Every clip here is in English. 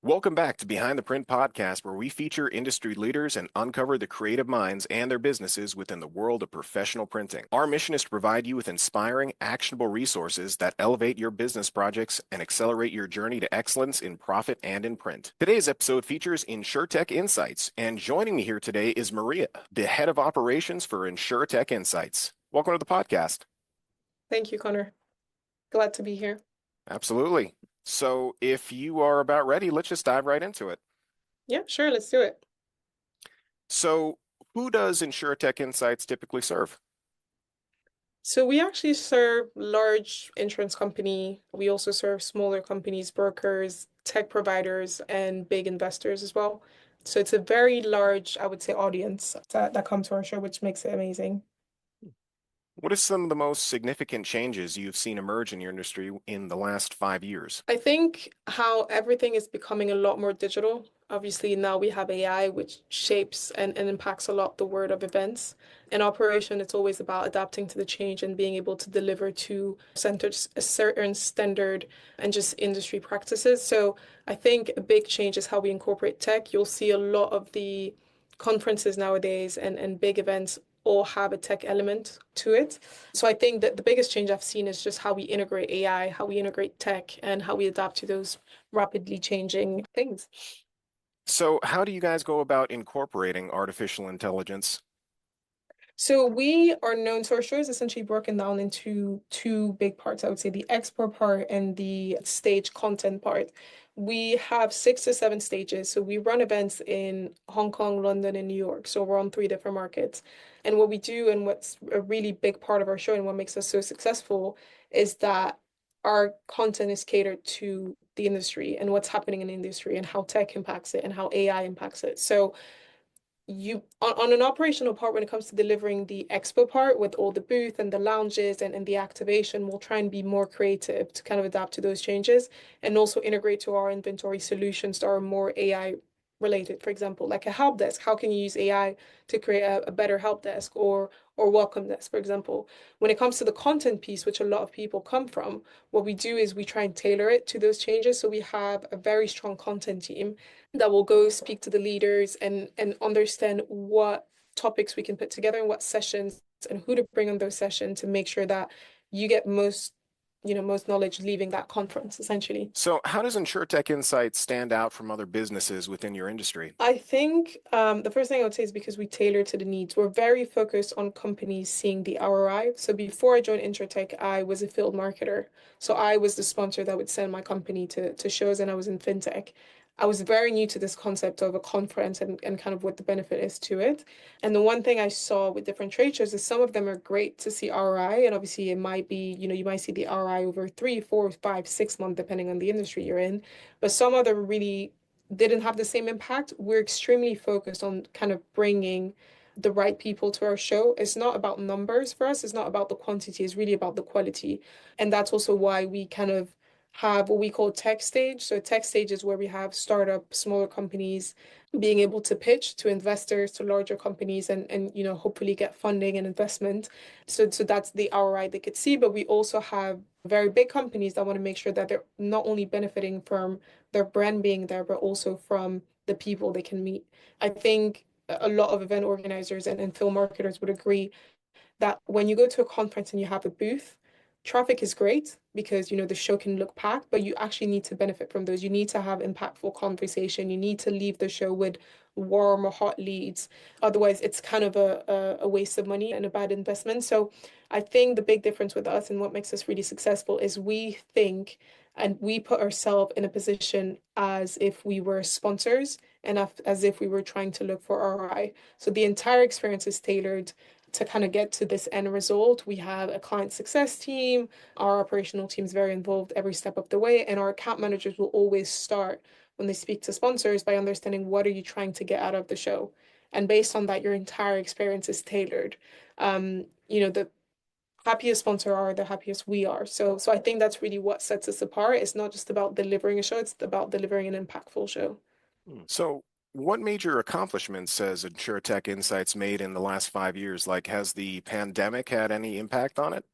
Welcome back to Behind the Print podcast, where we feature industry leaders and uncover the creative minds and their businesses within the world of professional printing. Our mission is to provide you with inspiring, actionable resources that elevate your business projects and accelerate your journey to excellence in profit and in print. Today's episode features Insurtech Insights, and joining me here today is Maria, the head of operations for Insurtech Insights. Welcome to the podcast. Thank you, Connor. Glad to be here. Absolutely. So if you are about ready, let's just dive right into it. Yeah, sure. Let's do it. So who does Insurtech Insights typically serve? So we actually serve large insurance company. We also serve smaller companies, brokers, tech providers, and big investors as well. So it's a very large, I would say, audience that come to our show, which makes it amazing. What are some of the most significant changes you've seen emerge in your industry in the last 5 years? I think how everything is becoming a lot more digital. Obviously, now we have AI, which shapes and impacts a lot the world of events. In operation, it's always about adapting to the change and being able to deliver to centers a certain standard and just industry practices. So I think a big change is how we incorporate tech. You'll see a lot of the conferences nowadays and big events all have a tech element to it. So I think that the biggest change I've seen is just how we integrate AI, how we integrate tech, and how we adapt to those rapidly changing things. So how do you guys go about incorporating artificial intelligence? So we are known, so our show is essentially broken down into two big parts, I would say the export part and the stage content part. We have 6 to 7 stages. So we run events in Hong Kong, London, and New York. So we're on 3 different markets. And what we do, and what's a really big part of our show and what makes us so successful, is that our content is catered to the industry and what's happening in the industry and how tech impacts it and how AI impacts it. So you on an operational part, when it comes to delivering the expo part with all the booth and the lounges and the activation, we'll try and be more creative to kind of adapt to those changes and also integrate to our inventory solutions that are more AI related. For example, like a help desk, how can you use AI to create a better help desk or welcome desk, for example? When it comes to the content piece, which a lot of people come from, what we do is we try and tailor it to those changes. So we have a very strong content team that will go speak to the leaders and understand what topics we can put together and what sessions and who to bring on those sessions to make sure that you get most knowledge leaving that conference, essentially. So how does Insurtech Insights stand out from other businesses within your industry? I think the first thing I would say is because we tailor to the needs. We're very focused on companies seeing the ROI. So before I joined Insurtech, I was a field marketer. So I was the sponsor that would send my company to shows, and I was in fintech. I was very new to this concept of a conference and kind of what the benefit is to it. And the one thing I saw with different trade shows is some of them are great to see ROI. And obviously it might be, you might see the ROI over 3, 4, 5, 6 months, depending on the industry you're in. But some of them really didn't have the same impact. We're extremely focused on kind of bringing the right people to our show. It's not about numbers for us, it's not about the quantity, it's really about the quality. And that's also why we kind of have what we call tech stage. So tech stage is where we have startup, smaller companies being able to pitch to investors, to larger companies and hopefully get funding and investment. So that's the ROI they could see. But we also have very big companies that want to make sure that they're not only benefiting from their brand being there, but also from the people they can meet. I think a lot of event organizers and film marketers would agree that when you go to a conference and you have a booth, traffic is great because the show can look packed, but you actually need to benefit from those. You need to have impactful conversation. You need to leave the show with warm or hot leads. Otherwise, it's kind of a waste of money and a bad investment. So I think the big difference with us and what makes us really successful is we think and we put ourselves in a position as if we were sponsors and as if we were trying to look for ROI. So the entire experience is tailored to kind of get to this end result. We have a client success team. Our operational team is very involved every step of the way, and our account managers will always start when they speak to sponsors by understanding what are you trying to get out of the show. And based on that, your entire experience is tailored. The happiest sponsor are, the happiest we are. So I think that's really what sets us apart. It's not just about delivering a show, it's about delivering an impactful show. So what major accomplishments has Insurtech Insights made in the last 5 years? Like, has the pandemic had any impact on it?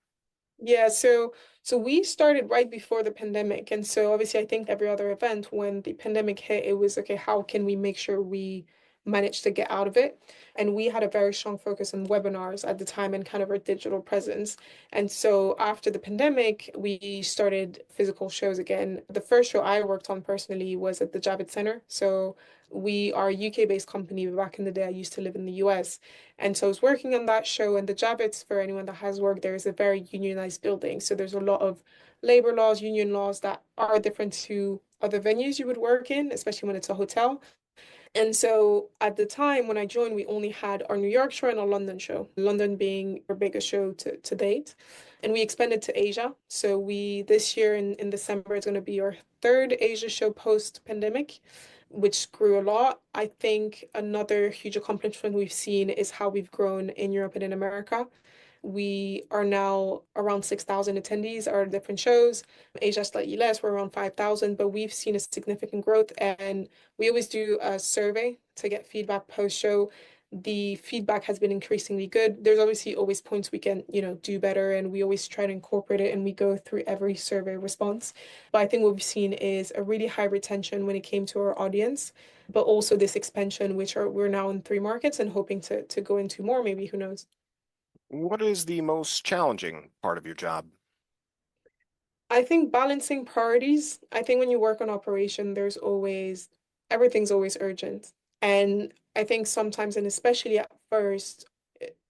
Yeah, so we started right before the pandemic. And so obviously I think every other event when the pandemic hit, it was okay, how can we make sure we manage to get out of it? And we had a very strong focus on webinars at the time and kind of our digital presence. And so after the pandemic, we started physical shows again. The first show I worked on personally was at the Javits Center. So we are a UK-based company, but back in the day I used to live in the US. And so I was working on that show, and the Javits, for anyone that has worked there, is a very unionized building. So there's a lot of labor laws, union laws that are different to other venues you would work in, especially when it's a hotel. And so at the time when I joined, we only had our New York show and our London show, London being our biggest show to date. And we expanded to Asia. So we this year in December is going to be our third Asia show post-pandemic, which grew a lot. I think another huge accomplishment we've seen is how we've grown in Europe and in America. We are now around 6,000 attendees at our different shows. Asia slightly less, we're around 5,000, but we've seen a significant growth. And we always do a survey to get feedback post-show. The feedback has been increasingly good. There's obviously always points we can, do better, and we always try to incorporate it and we go through every survey response. But I think what we've seen is a really high retention when it came to our audience, but also this expansion, which we're now in 3 markets and hoping to go into more, maybe, who knows. What is the most challenging part of your job? I think balancing priorities. I think when you work on operation, everything's always urgent. And I think sometimes, and especially at first,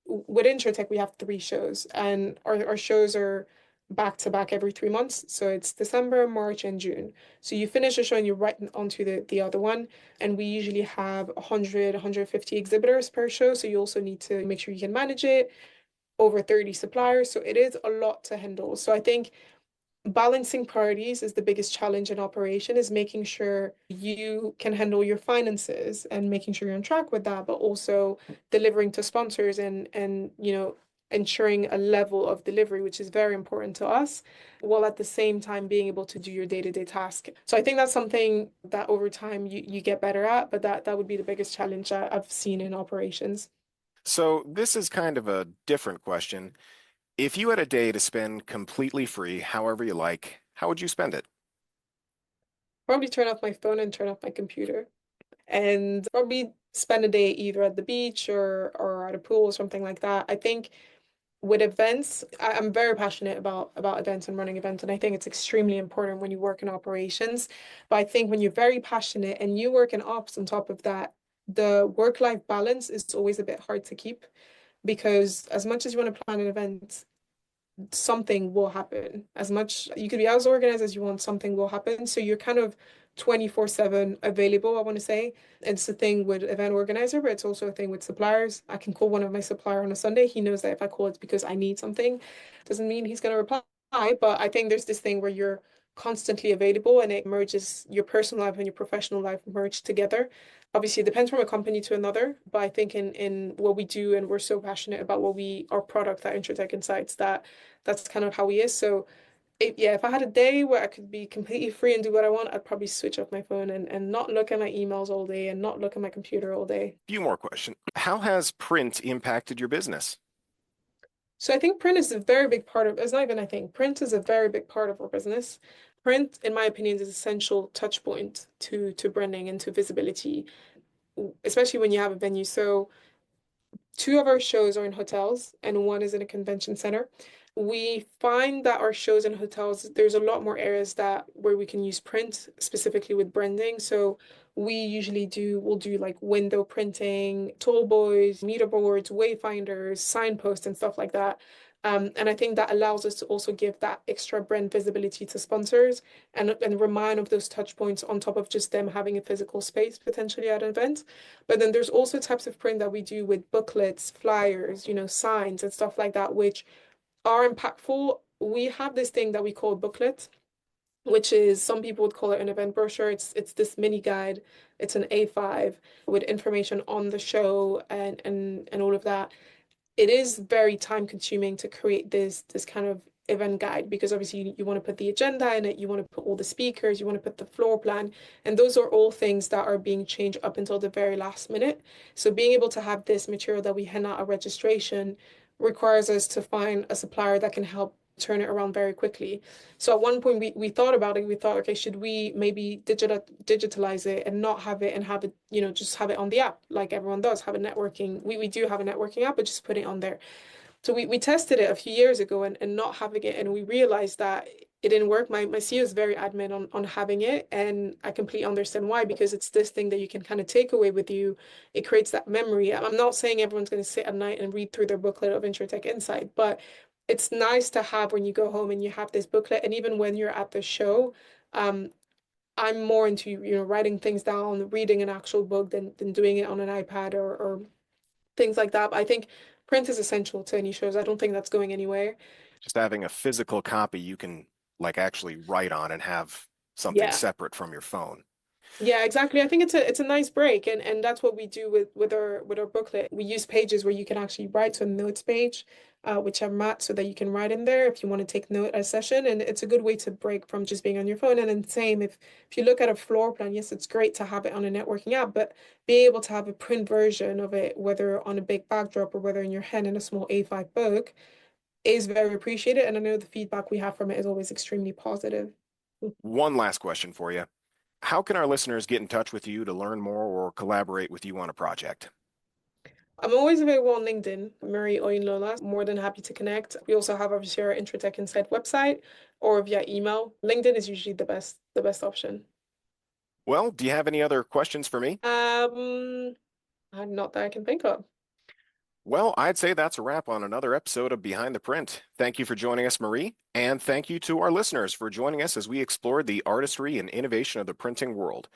with Insurtech, we have 3 shows, and our shows are back to back every 3 months. So it's December, March, and June. So you finish a show and you're right onto the other one. And we usually have 100, 150 exhibitors per show. So you also need to make sure you can manage it, over 30 suppliers. So it is a lot to handle. So I think balancing priorities is the biggest challenge in operation, is making sure you can handle your finances and making sure you're on track with that, but also delivering to sponsors and ensuring a level of delivery, which is very important to us, while at the same time being able to do your day-to-day task. So I think that's something that over time you get better at, but that would be the biggest challenge I've seen in operations. So, this is kind of a different question. If you had a day to spend completely free, however you like, how would you spend it? Probably turn off my phone and turn off my computer, and probably spend a day either at the beach or at a pool or something like that. I think with events, I'm very passionate about events and running events, and I think it's extremely important when you work in operations. But I think when you're very passionate and you work in ops on top of that, the work-life balance is always a bit hard to keep, because as much as you want to plan an event, something will happen. As much you could be as organized as you want, something will happen. So you're kind of 24/7 available, I want to say. It's the thing with event organizer, but it's also a thing with suppliers. I can call one of my supplier on a Sunday. He knows that if I call it's because I need something. Doesn't mean he's going to reply, but I think there's this thing where you're constantly available and it merges your personal life and your professional life merge together. Obviously, it depends from a company to another, but I think in what we do, and we're so passionate about our product at Insurtech Insights, that's kind of how we is. So if I had a day where I could be completely free and do what I want, I'd probably switch off my phone and not look at my emails all day and not look at my computer all day. Few more questions. How has print impacted your business? So I think print is a very big part of, it's not even I think, print is a very big part of our business. Print, in my opinion, is an essential touch point to branding and to visibility, especially when you have a venue. So 2 of our shows are in hotels and one is in a convention center. We find that our shows in hotels, there's a lot more areas that where we can use print, specifically with branding. So we'll do like window printing, toll boys, meter boards, wayfinders, signposts, and stuff like that. And I think that allows us to also give that extra brand visibility to sponsors and remind of those touch points on top of just them having a physical space potentially at an event. But then there's also types of print that we do with booklets, flyers, signs and stuff like that, which are impactful. We have this thing that we call booklet, which is some people would call it an event brochure. It's this mini guide. It's an A5 with information on the show and all of that. It is very time consuming to create this kind of event guide, because obviously you want to put the agenda in it, you want to put all the speakers, you want to put the floor plan, and those are all things that are being changed up until the very last minute. So being able to have this material that we hand out at registration requires us to find a supplier that can help turn it around very quickly. So at one point we thought about it. We thought, okay, should we maybe digitalize it and not have it and have it, just have it on the app like everyone does, have a networking. We do have a networking app, but just put it on there. So we tested it a few years ago and not having it, and we realized that it didn't work. My CEO is very adamant on having it, and I completely understand why, because it's this thing that you can kind of take away with you. It creates that memory. I'm not saying everyone's going to sit at night and read through their booklet of Insurtech Insight, but it's nice to have when you go home and you have this booklet, and even when you're at the show, um, I'm more into, writing things down, reading an actual book than doing it on an iPad or things like that. But I think print is essential to any shows. I don't think that's going anywhere. Just having a physical copy you can like actually write on and have something Yeah. separate from your phone. Yeah, exactly. I think it's a nice break, and that's what we do with our booklet. We use pages where you can actually write to a notes page, which are matte so that you can write in there if you want to take note a session, and it's a good way to break from just being on your phone. And then same if you look at a floor plan, yes, it's great to have it on a networking app, but being able to have a print version of it, whether on a big backdrop or whether in your hand in a small A5 book, is very appreciated. And I know the feedback we have from it is always extremely positive. One last question for you. How can our listeners get in touch with you to learn more or collaborate with you on a project? I'm always available on LinkedIn, Marie Oyinlola. More than happy to connect. We also have obviously our Insurtech Insight website or via email. LinkedIn is usually the best option. Well, do you have any other questions for me? Um, not that I can think of. Well, I'd say that's a wrap on another episode of Behind the Print. Thank you for joining us, Marie, and thank you to our listeners for joining us as we explored the artistry and innovation of the printing world.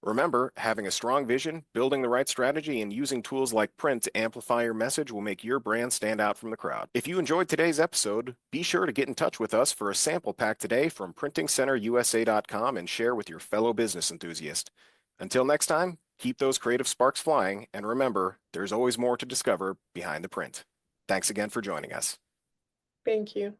Remember, having a strong vision, building the right strategy, and using tools like print to amplify your message will make your brand stand out from the crowd. If you enjoyed today's episode, be sure to get in touch with us for a sample pack today from PrintingCenterUSA.com and share with your fellow business enthusiasts. Until next time, keep those creative sparks flying, and remember, there's always more to discover behind the print. Thanks again for joining us. Thank you.